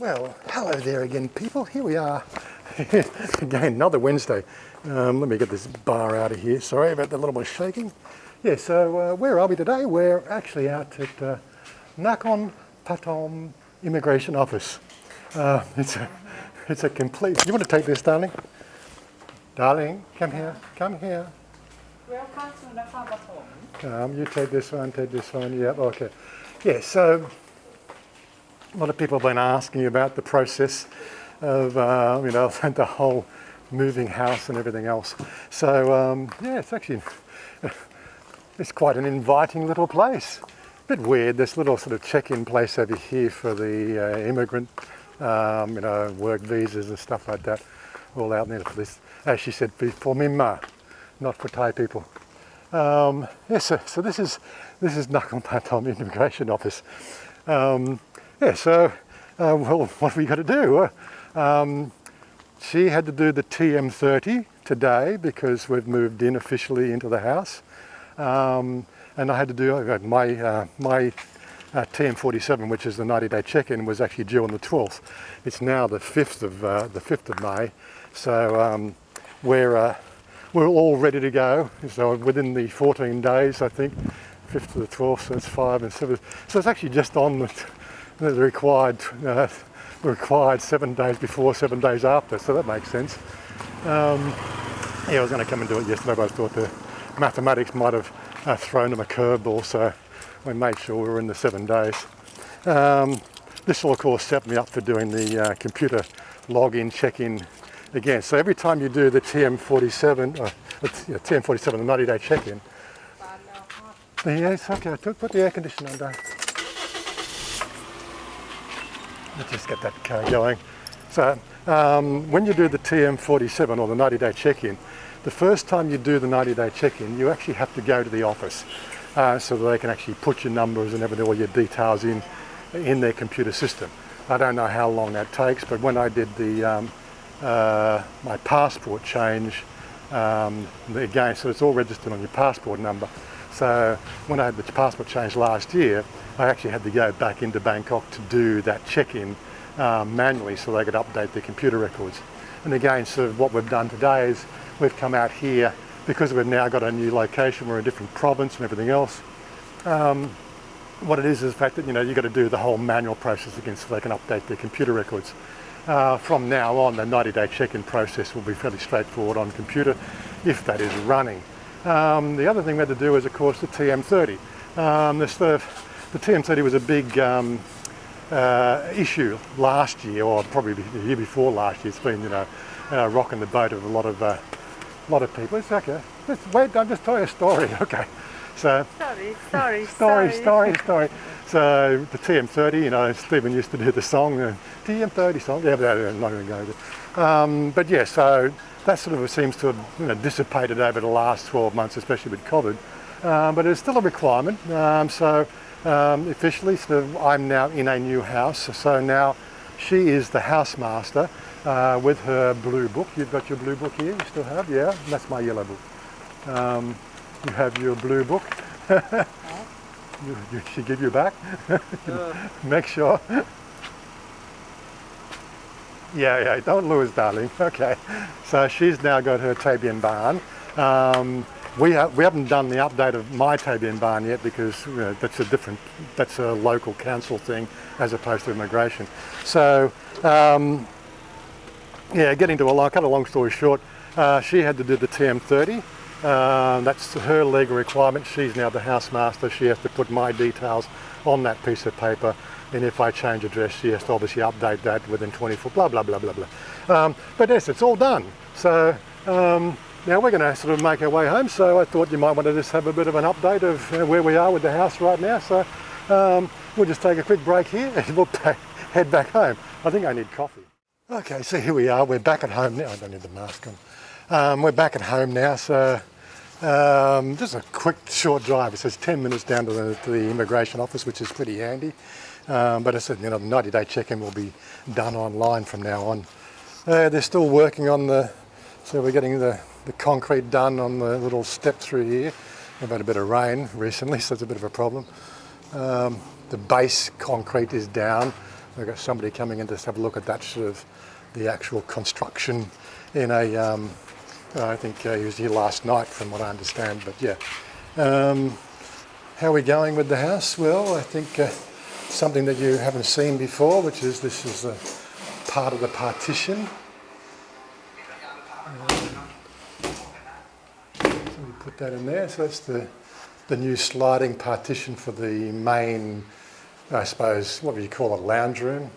Well, hello there again, people. Here we are again, another Wednesday. Let me get this bar out of here. Sorry about the little bit of shaking. Yeah, so where are we today? We're actually out at Nakhon Pathom Immigration Office. It's a complete... You want to take this, darling? Darling, come here, come here. Welcome to Nakhon Pathom. You take this one, yeah, okay. Yeah, so a lot of people have been asking about the process of, the whole moving house and everything else. So, yeah, it's actually, it's quite an inviting little place. A bit weird, this little sort of check-in place over here for the immigrant, work visas and stuff like that, all out there for this, as she said, for Myanmar, not for Thai people. Yes, so this is Nakhon Pathom Immigration Office. Well, what have we got to do? She had to do the TM30 today because we've moved in officially into the house. And I had to do my TM47, which is the 90-day check-in, was actually due on the 12th. It's now the 5th of May. So we're all ready to go. So within the 14 days, I think, 5th to the 12th, so it's 5 and 7. So it's actually just on the required 7 days before, 7 days after, so that makes sense. I was going to come and do it yesterday, but I thought the mathematics might have thrown them a curveball, so we made sure we were in the 7 days. This will, of course, set me up for doing the computer login, check-in again. So every time you do the TM47, TM47, the 90-day check-in. Yes, okay, put the air conditioner on, Dave. Let's just get that car going. So when you do the TM47 or the 90-day check-in, the first time you do the 90-day check-in, you actually have to go to the office so that they can actually put your numbers and everything, all your details in their computer system. I don't know how long that takes, but when I did the my passport change, again, so it's all registered on your passport number. So when I had the passport change last year, I actually had to go back into Bangkok to do that check-in manually so they could update their computer records. And again, so what we've done today is we've come out here because we've now got a new location, we're in a different province and everything else. What it is the fact that, you've got to do the whole manual process again so they can update their computer records. From now on, the 90-day check-in process will be fairly straightforward on computer if that is running. The other thing we had to do is, of course, the TM30. The TM30 was a big issue last year, or probably the year before last year. It's been, rocking the boat of a lot of people. It's okay. Wait, I'll just tell you a story. Okay. So. Story. So the TM30, Stephen used to do the song, the TM30 song. Yeah, but I'm not going to go there. But yeah, so that sort of seems to have dissipated over the last 12 months, especially with COVID. But it's still a requirement. Officially, I'm now in a new house. So now she is the housemaster with her blue book. You've got your blue book here, you still have? Yeah, that's my yellow book. You have your blue book. She give you back? Make sure. Yeah, don't lose, darling. Okay. So she's now got her Tabian barn. We haven't done the update of my Tabian barn yet because that's a local council thing as opposed to immigration. So, getting to cut a long story short, she had to do the TM30. That's her legal requirement. She's now the housemaster. She has to put my details on that piece of paper. And if I change address, she has to obviously update that within 24, blah, blah, blah, blah, blah. But yes, it's all done. So now we're going to sort of make our way home. So I thought you might want to just have a bit of an update of where we are with the house right now. So we'll just take a quick break here and we'll head back home. I think I need coffee. Okay, so here we are. We're back at home now. I don't need the mask on. We're back at home now. So just a quick, short drive. It says 10 minutes down to the immigration office, which is pretty handy. But I said, the 90-day check-in will be done online from now on. They're still working on so we're getting the concrete done on the little step through here. We've had a bit of rain recently, so it's a bit of a problem. The base concrete is down. We've got somebody coming in to have a look at that sort of the actual construction in a, I think he was here last night from what I understand, but yeah. How are we going with the house? Well, I think something that you haven't seen before, which is this is part of the partition. So we put that in there, so that's the new sliding partition for the main, I suppose, what would you call it, lounge room.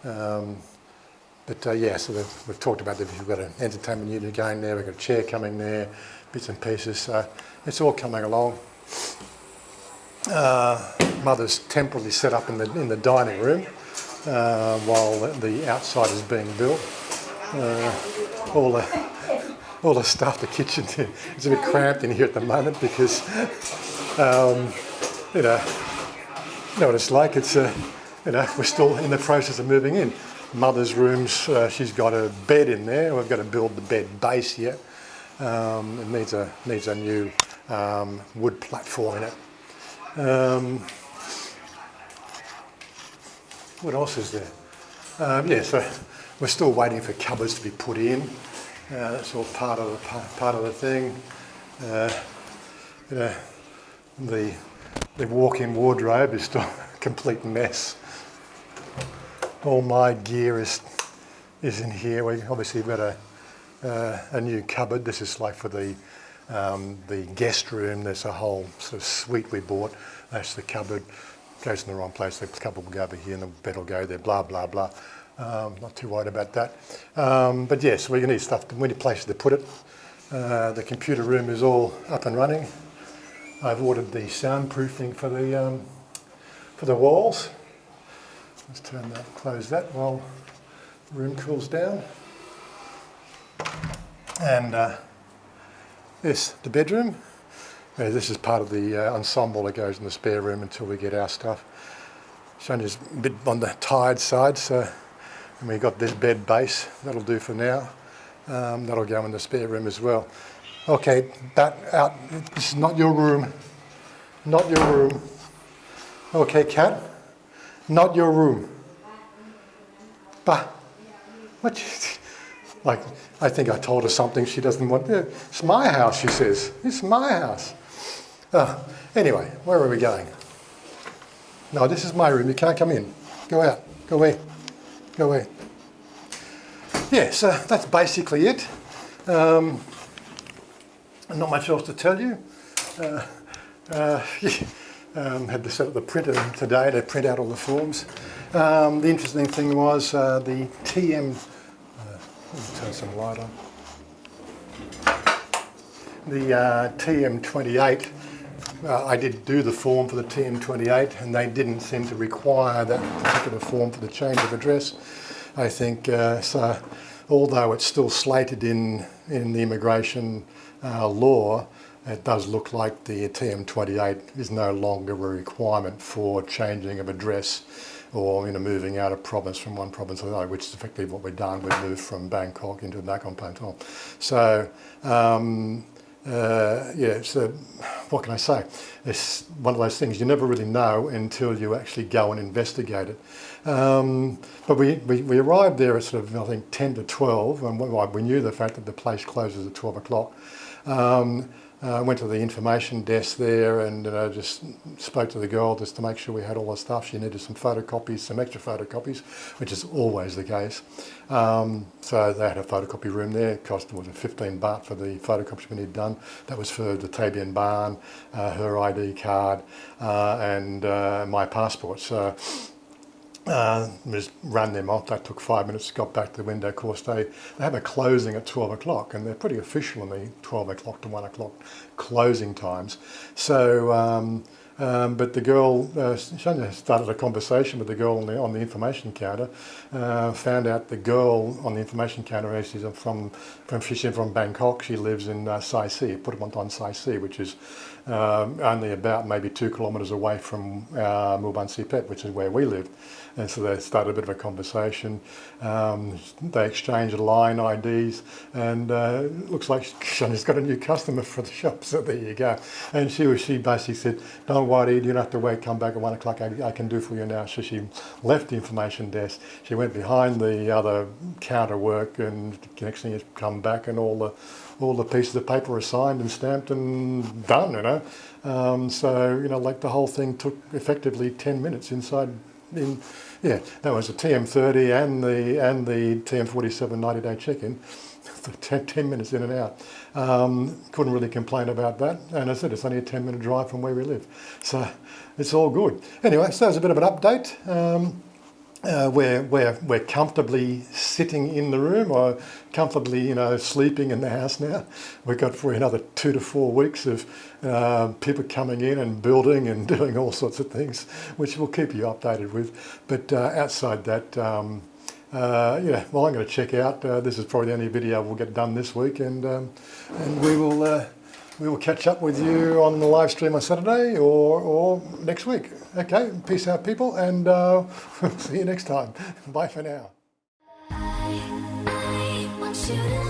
Yeah, so we've talked about that we've got an entertainment unit going there, we've got a chair coming there, bits and pieces, so it's all coming along. Mother's temporarily set up in the dining room while the outside is being built. All the stuff, the kitchen, it's a bit cramped in here at the moment because, you know what it's like. It's we're still in the process of moving in. Mother's rooms, she's got a bed in there. We've got to build the bed base yet. It needs a new wood platform in it. What else is there? Yeah, so we're still waiting for cupboards to be put in. That's all part of the thing. The walk-in wardrobe is still a complete mess. All my gear is in here. We obviously got a new cupboard. This is like for the guest room. There's a whole sort of suite we bought. That's the cupboard. Goes in the wrong place. The cupboard will go over here and the bed will go there. Blah blah blah. Not too worried about that. But yes, we need stuff. We need places to put it. The computer room is all up and running. I've ordered the soundproofing for the walls. Let's close that while the room cools down. And the bedroom. This is part of the ensemble that goes in the spare room until we get our stuff. Chanya's a bit on the tired side, so and we got this bed base. That'll do for now. That'll go in the spare room as well. Okay, that out. This is not your room. Not your room. Okay, cat. Not your room. Bah. What? Like, I think I told her something she doesn't want. It's my house, she says. It's my house. Anyway, where are we going? No, this is my room. You can't come in. Go out. Go away. Go away. Yeah, so that's basically it. Not much else to tell you. Had to set up the printer today to print out all the forms. The interesting thing was the TM. Let me turn some light on. The TM28. I did do the form for the TM28, and they didn't seem to require that particular form for the change of address. I think so. Although it's still slated in the immigration law, it does look like the TM28 is no longer a requirement for changing of address or moving out of province from one province to another, which is effectively what we've done. We've moved from Bangkok into Nakhon Pathom. So, yeah, so what can I say? It's one of those things you never really know until you actually go and investigate it. But we arrived there at sort of, I think, 10 to 12, and we knew the fact that the place closes at 12 o'clock. Went to the information desk there and just spoke to the girl just to make sure we had all the stuff. She needed some photocopies, some extra photocopies, which is always the case. So they had a photocopy room there. It cost 15 baht for the photocopies we needed done. That was for the Tabian Barn, her ID card, and my passport. So just ran them off. That took 5 minutes, got back to the window. Of course, they have a closing at 12 o'clock, and they're pretty official in the 12 o'clock to 1 o'clock closing times. So, but the girl, Chanya started a conversation with the girl on the information counter, found out the girl on the information counter, she's from Bangkok, she lives in Sai Si, Puttamontan Sai Si, which is only about maybe 2 kilometres away from Mulbansipet, which is where we live. And so they started a bit of a conversation. They exchanged line IDs, and it looks like Chanya's got a new customer for the shop, so there you go. And she basically said, don't worry, you don't have to wait, come back at 1 o'clock, I can do for you now. So she left the information desk, she went behind the other counter work, and the next thing is come back and all the pieces of paper are signed and stamped and done, you know. So, you know, like the whole thing took effectively 10 minutes inside. Yeah, that was the TM30 and the TM47 90-day check-in, 10 minutes in and out. Couldn't really complain about that. And as I said, it's only a 10-minute drive from where we live. So it's all good. Anyway, so there's a bit of an update. We're comfortably sitting in the room, or comfortably, you know, sleeping in the house now. We've got for another 2 to 4 weeks of people coming in and building and doing all sorts of things, which we'll keep you updated with. But outside that, yeah, well, I'm going to check out. This is probably the only video we'll get done this week, and we will catch up with you on the live stream on Saturday or next week. Okay, peace out, people, and we'll see you next time. Bye for now. I want you to